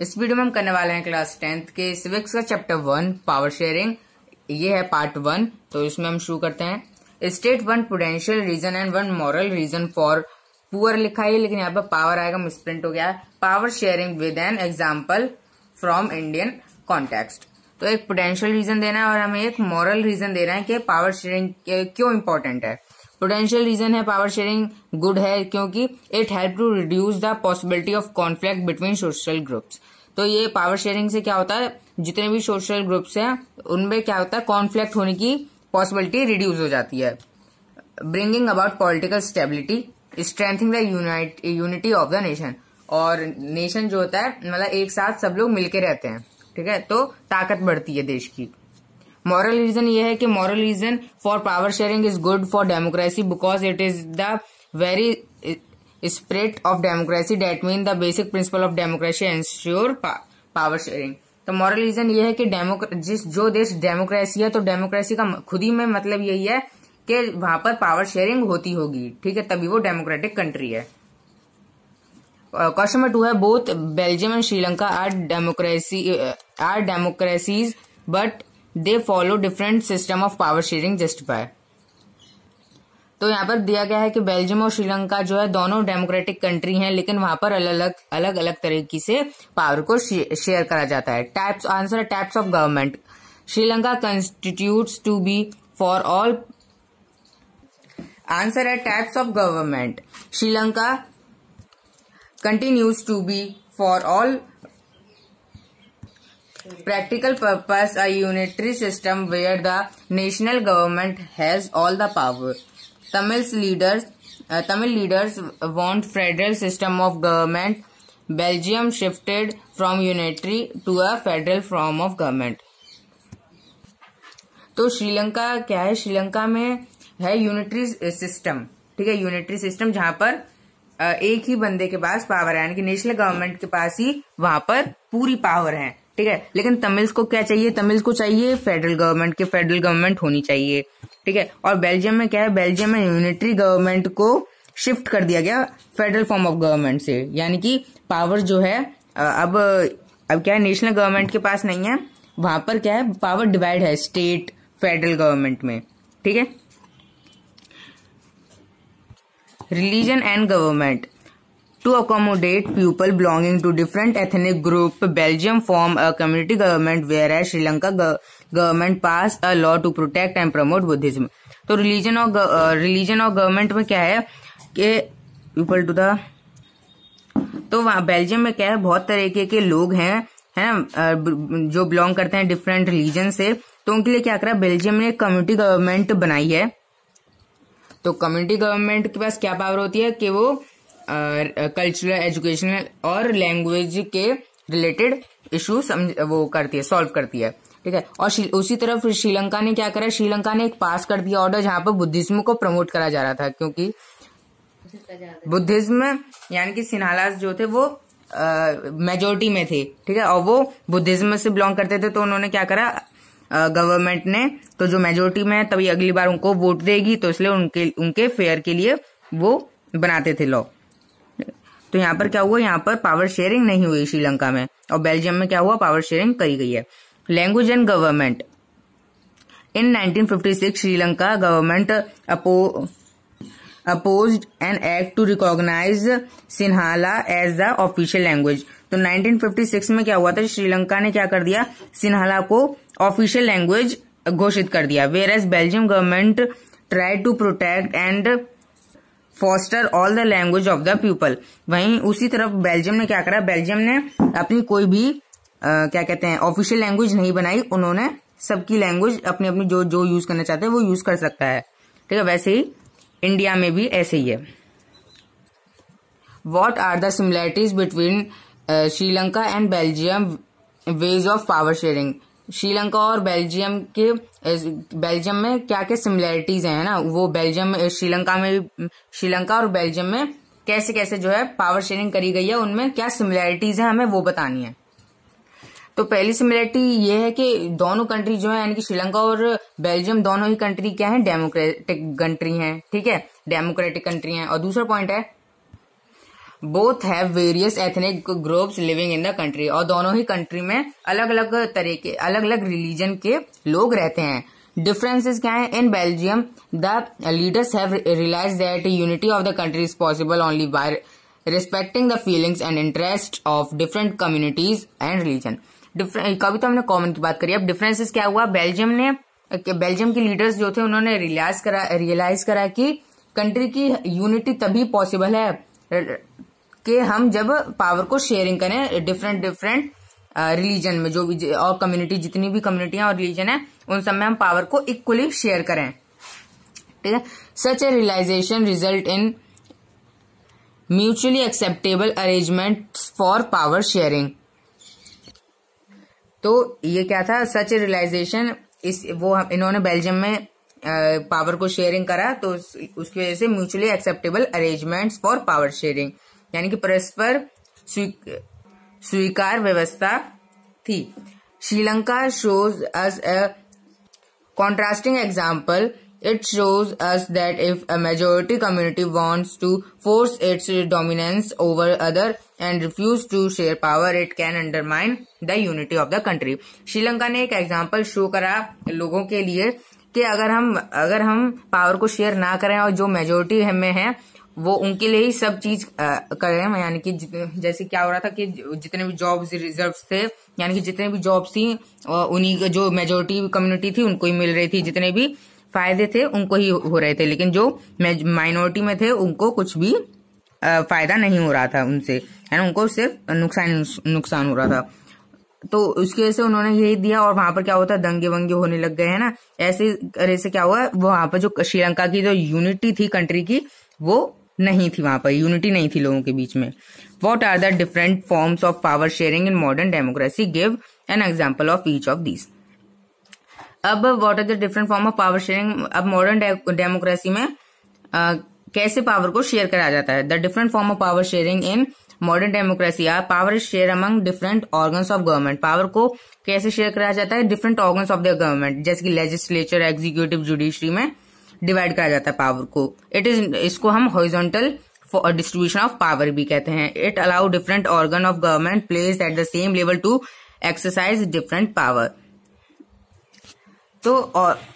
इस वीडियो में हम करने वाले हैं क्लास 10th के सिविक्स का चैप्टर 1 पावर शेयरिंग। ये है पार्ट 1। तो इसमें हम शुरू करते हैं। State 1 prudential reason and 1 moral reason for poor लिखा है, लेकिन यहाँ पर पावर आएगा, मिसप्रिंट हो गया। Power sharing with an example from Indian context. तो एक प्रूडेंशियल रीजन देना है और हमें एक मॉरल रीजन देना है कि पावर शेयरिंग क्यों इंपॉर्टेंट है। प्रूडेंशियल रीजन है पावर शेयरिंग गुड है क्योंकि it help to reduce the possibility of conflict between social groups. तो ये पावर शेयरिंग से क्या होता है, जितने भी सोशल ग्रुप्स हैं उनमें क्या होता है, कॉन्फ्लिक्ट होने की पॉसिबिलिटी रिड्यूस हो जाती है। Bringing about political stability, strengthening the unity of the nation. और नेशन जो होता है मतलब एक साथ सब लोग मिलके रहते हैं, ठीक है, तो ताकत बढ़ती है देश की। मॉरल रीजन ये है कि moral reason for power sharing is good for democracy because it is the very spirit of democracy that mean the basic principle of democracy ensure power sharing. तो मॉरल रीजन ये है कि जो देश democracy है तो डेमोक्रेसी का खुद ही में मतलब यही है कि वहां पर पावर शेयरिंग होती होगी, ठीक है, तभी वो डेमोक्रेटिक कंट्री है। क्वेश्चन नंबर 2 है both Belgium and Sri Lanka are democracies but they follow different system of power sharing justify. तो यहाँ पर दिया गया है कि बेल्जियम और श्रीलंका जो है दोनों डेमोक्रेटिक कंट्री हैं, लेकिन वहां पर अलग अलग तरीके से पावर को शेयर करा जाता है। टाइप्स आंसर है types of government. Sri Lanka constitutes to be for all. Answer है types of government. Sri Lanka continues to be for all practical purpose a unitary system where the national government has all the power. Tamil leaders want federal system of government. Belgium shifted from unitary to a federal form of government. तो श्रीलंका क्या है, श्रीलंका में है unitary system, ठीक है, unitary system जहां पर एक ही बंदे के पास पावर है, यानी कि नेशनल गवर्नमेंट के पास ही वहां पर पूरी पावर है, ठीक है। लेकिन तमिल्स को क्या चाहिए, तमिल्स को चाहिए फेडरल गवर्नमेंट की फेडरल गवर्नमेंट होनी चाहिए, ठीक है। और बेल्जियम में क्या है, बेल्जियम में यूनिटरी गवर्नमेंट को शिफ्ट कर दिया गया फेडरल फॉर्म ऑफ गवर्नमेंट से, यानी कि पावर जो है अब क्या है, नेशनल गवर्नमेंट के पास नहीं है, वहां पर क्या है, पावर डिवाइड है स्टेट फेडरल गवर्नमेंट में, ठीक है। Religion and government. To accommodate people belonging to different ethnic group, Belgium formed a community government, whereas Sri Lanka government passed a law to protect and promote Buddhism. तो religion और government में क्या है कि equal to the, तो वहाँ Belgium में क्या है, बहुत तरीके के लोग हैं, है ना, जो बिलोंग करते हैं डिफरेंट रिलीजन से, तो उनके लिए क्या करा, बेल्जियम ने कम्युनिटी गवर्नमेंट बनाई है। तो कम्युनिटी गवर्नमेंट के पास क्या पावर होती है कि वो कल्चरल, एजुकेशनल और लैंग्वेज के रिलेटेड इशू वो करती है, सॉल्व करती है, ठीक है। और उसी तरफ श्रीलंका ने क्या करा, श्रीलंका ने एक पास कर दिया ऑर्डर जहां पर बुद्धिज्म को प्रमोट करा जा रहा था, क्योंकि बुद्धिज्म यानी कि सिन्हालास जो थे वो मेजोरिटी में थे, ठीक है, और वो बुद्धिज्म से बिलोंग करते थे। तो उन्होंने क्या करा, गवर्नमेंट ने, तो जो मेजोरिटी में है तभी अगली बार उनको वोट देगी, तो इसलिए उनके फेयर के लिए वो बनाते थे लॉ। तो यहाँ पर क्या हुआ, यहाँ पर पावर शेयरिंग नहीं हुई श्रीलंका में, और बेल्जियम में क्या हुआ, पावर शेयरिंग करी गई है। Language and government. In 1956 Sri Lanka government opposed an act to recognise Sinhala as the official language. तो 1956 में क्या हुआ था, श्रीलंका ने क्या कर दिया, सिन्हाला को ऑफिशियल लैंग्वेज घोषित कर दिया। Whereas Belgium government try to protect and foster all the language of the people. वहीं उसी तरफ बेल्जियम ने क्या करा, बेल्जियम ने अपनी कोई भी क्या कहते हैं ऑफिशियल लैंग्वेज नहीं बनाई, उन्होंने सबकी लैंग्वेज अपनी अपनी जो यूज करना चाहते हैं वो यूज कर सकता है, ठीक है। वैसे ही इंडिया में भी ऐसे ही है। What are the similarities between Sri Lanka and Belgium ways of power sharing. Sri Lanka और बेल्जियम में क्या क्या सिमिलरिटीज हैं, है ना, वो श्रीलंका और बेल्जियम में कैसे कैसे जो है पावर शेयरिंग करी गई है, उनमें क्या सिमिलरिटीज है, हमें वो बतानी है। तो पहली सिमिलरिटी ये है कि दोनों कंट्री जो है, यानी कि श्रीलंका और बेल्जियम दोनों ही कंट्री क्या है, डेमोक्रेटिक कंट्री हैं, ठीक है, डेमोक्रेटिक कंट्री हैं। और दूसरा पॉइंट है both have various ethnic groups living in the country, और दोनों ही कंट्री में अलग अलग तरह के अलग अलग रिलीजन के लोग रहते हैं। डिफरेंसेस क्या है? In Belgium the leaders have realise that unity of the country is possible only by respecting the feelings and interest of different communities and religion. कभी तो हमने कॉमन की बात करी, अब डिफरेंसेस क्या हुआ? बेल्जियम के लीडर्स जो थे उन्होंने रियलाइज करा कि कंट्री की यूनिटी तभी पॉसिबल है कि हम जब पावर को शेयरिंग करें डिफरेंट रिलीजन में, जो भी और कम्युनिटी, जितनी भी कम्युनिटियां और रिलीजन है उन सब में हम पावर को इक्वली शेयर करें। ठीक है, such a realization result in mutually acceptable arrangements for power sharing. तो ये क्या था? सच ए रियलाइजेशन, इन्होंने बेल्जियम में पावर को शेयरिंग करा, तो उसकी वजह से mutually acceptable arrangements for power sharing, यानी कि परस्पर स्वीकार व्यवस्था थी। Sri Lanka shows us a contrasting example. It shows us that if a majority community wants to force its dominance over other and refuse to share power, it can undermine the unity of the country. Sri Lanka ने एक example show करा लोगों के लिए कि अगर हम power को शेयर ना करें और जो मेजोरिटी में है वो उनके लिए ही सब चीज करें, यानी कि जैसे क्या हो रहा था कि जितने भी जॉब्स रिजर्व थे, यानी कि जितने भी जॉब्स थी उन्हीं जो मेजोरिटी कम्युनिटी थी उनको ही मिल रही थी, जितने भी फायदे थे उनको ही हो रहे थे, लेकिन जो माइनॉरिटी में थे उनको कुछ भी फायदा नहीं हो रहा था उनसे, है ना, उनको सिर्फ नुकसान हो रहा था। तो उसकी वजह से उन्होंने यही दिया, और वहां पर क्या होता है, दंगे वंगे होने लग गए, है ना। ऐसे तरह से क्या हुआ, वहां पर जो श्रीलंका की जो यूनिटी थी कंट्री की, वो नहीं थी, वहां पर यूनिटी नहीं थी लोगों के बीच में। What are the different forms of power sharing in modern democracy? Give an example of each of these. अब what are the different form of power sharing? अब मॉडर्न डेमोक्रेसी में कैसे पावर को शेयर करा जाता है? The different form of power sharing in modern democracy are power is share among different organs of government. Power को कैसे share कराया जाता है? Different organs of the government, जैसे कि लेजिस्लेचर, एग्जीक्यूटिव, जुडिशरी में डिवाइड करा जाता है पावर को। इसको हम हॉरिजॉन्टल डिस्ट्रीब्यूशन ऑफ पावर भी कहते हैं। It allow different organ of government placed at the same level to exercise different power. तो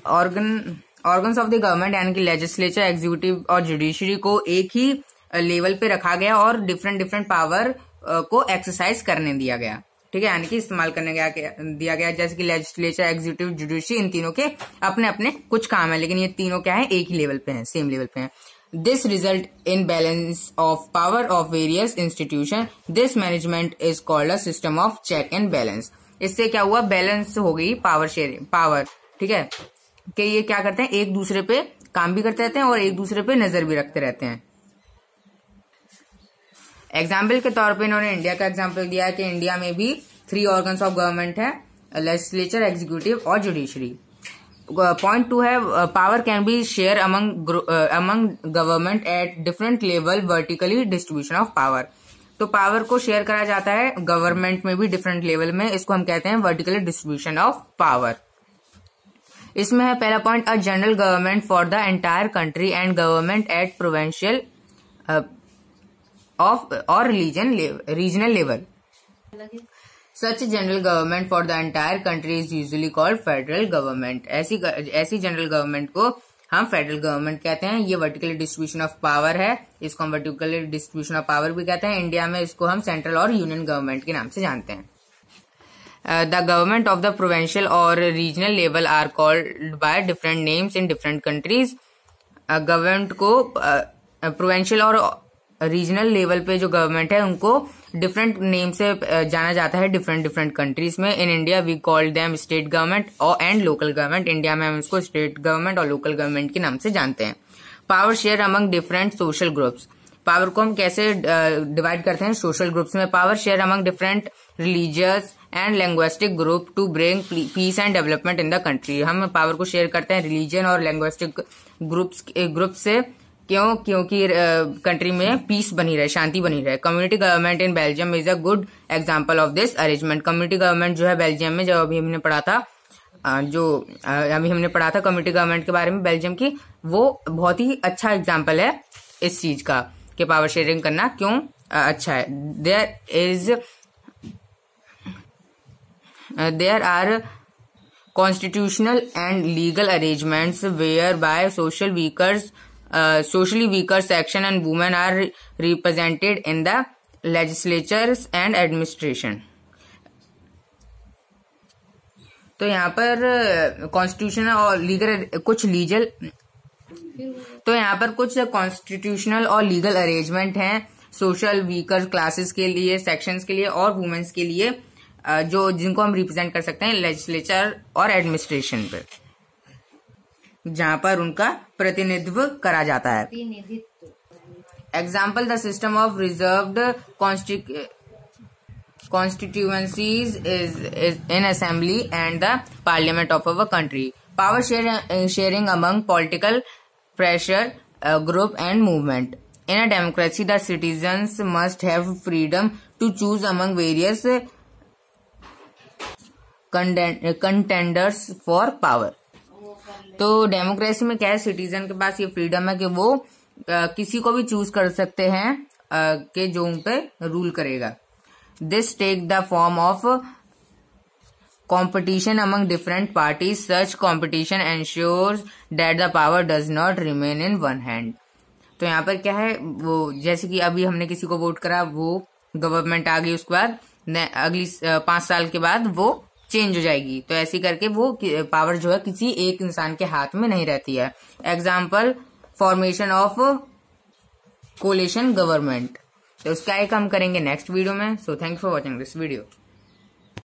ऑर्गन्स ऑफ द गवर्नमेंट यानी कि लेजिस्लेचर, एग्जीक्यूटिव और जुडिशरी को एक ही लेवल पे रखा गया और डिफरेंट पावर को एक्सरसाइज करने दिया गया। ठीक है, यानी कि इस्तेमाल करने दिया गया। जैसे कि लेजिस्लेचर, एग्जीक्यूटिव, जुडिशरी, इन तीनों के अपने अपने कुछ काम है, लेकिन ये तीनों क्या है, एक ही लेवल पे हैं, सेम लेवल पे हैं। This result in balance of power of various institution. This management is called a system of check and balance. इससे क्या हुआ, बैलेंस हो गई पावर शेयरिंग, पावर। ठीक है, कि ये क्या करते हैं, एक दूसरे पे काम भी करते रहते हैं और एक दूसरे पे नजर भी रखते रहते हैं। एग्जाम्पल के तौर पे इन्होंने इंडिया का एग्जाम्पल दिया कि इंडिया में भी 3 ऑर्गन्स ऑफ गवर्नमेंट है, लेजिस्लेचर, एग्जीक्यूटिव और जुडिशरी। पॉइंट 2 है, power can be share among government at different level, vertically distribution of power. तो पावर को शेयर करा जाता है गवर्नमेंट में भी डिफरेंट लेवल में, इसको हम कहते हैं वर्टिकली डिस्ट्रीब्यूशन ऑफ पावर। इसमें है पहला point, a general government for the entire country and government at provincial of और regional level. Such general government for the entire country is usually called federal government. ऐसी general government को हम federal government कहते हैं। ये vertical distribution of power है, इसको हम वर्टिकल डिस्ट्रीब्यूशन ऑफ पावर भी कहते हैं। इंडिया में इसको हम सेंट्रल और यूनियन गवर्नमेंट के नाम से जानते हैं। The government of the provincial or regional level are called by different names in different countries. Government को प्रोविंशियल और रीजनल लेवल पे जो गवर्नमेंट है उनको डिफरेंट नेम से जाना जाता है डिफरेंट कंट्रीज में। In India we called them state government और एंड लोकल गवर्नमेंट। इंडिया में हम इसको स्टेट गवर्नमेंट और लोकल गवर्नमेंट के नाम से जानते हैं। Power share among different social groups. Power को हम कैसे डिवाइड करते हैं सोशल ग्रुप्स में? Power share among different religious and linguistic group to bring peace and development in the country. हम पावर को शेयर करते हैं रिलीजन और लैंग्वेस्टिक ग्रुप से, क्योंकि कंट्री में पीस बनी रहे, शांति बनी रहे। Community government in Belgium is a good example of this arrangement. Community government जो है बेल्जियम में, जो अभी हमने पढ़ा था कम्युनिटी गवर्नमेंट के बारे में बेल्जियम की, वो बहुत ही अच्छा एग्जाम्पल है इस चीज का कि पावर शेयरिंग करना क्यों अच्छा है। There are constitutional and legal arrangements whereby socially weaker section and women are represented in the legislatures and administration। तो यहाँ पर कॉन्स्टिट्यूशनल और लीगल कुछ कॉन्स्टिट्यूशनल और लीगल अरेंजमेंट हैं सोशल वीकर क्लासेस के लिए, सेक्शंस के लिए और वुमेन्स के लिए, जो जिनको हम रिप्रेजेंट कर सकते हैं लेजिस्लेचर और एडमिनिस्ट्रेशन पे, जहां पर उनका प्रतिनिधित्व करा जाता है। Example, the system of reserved constituencies is in assembly and the parliament of our country। Power sharing among political pressure group and movement। In a democracy, the citizens must have freedom to choose among various contenders for power। तो democracy में क्या है, citizen के पास ये freedom है कि वो किसी को भी चूज कर सकते हैं कि जो उन पे रूल करेगा। This take the form of competition among different parties। Such competition ensures that the power does not remain in one hand। तो यहाँ पर क्या है, वो जैसे कि अभी हमने किसी को वोट करा, वो गवर्नमेंट आ गई, उसके बाद अगली 5 साल के बाद वो चेंज हो जाएगी। तो ऐसे करके वो पावर जो है किसी एक इंसान के हाथ में नहीं रहती है। Example, formation of coalition government. तो उसका एक हम करेंगे नेक्स्ट वीडियो में। So thank you for watching this video.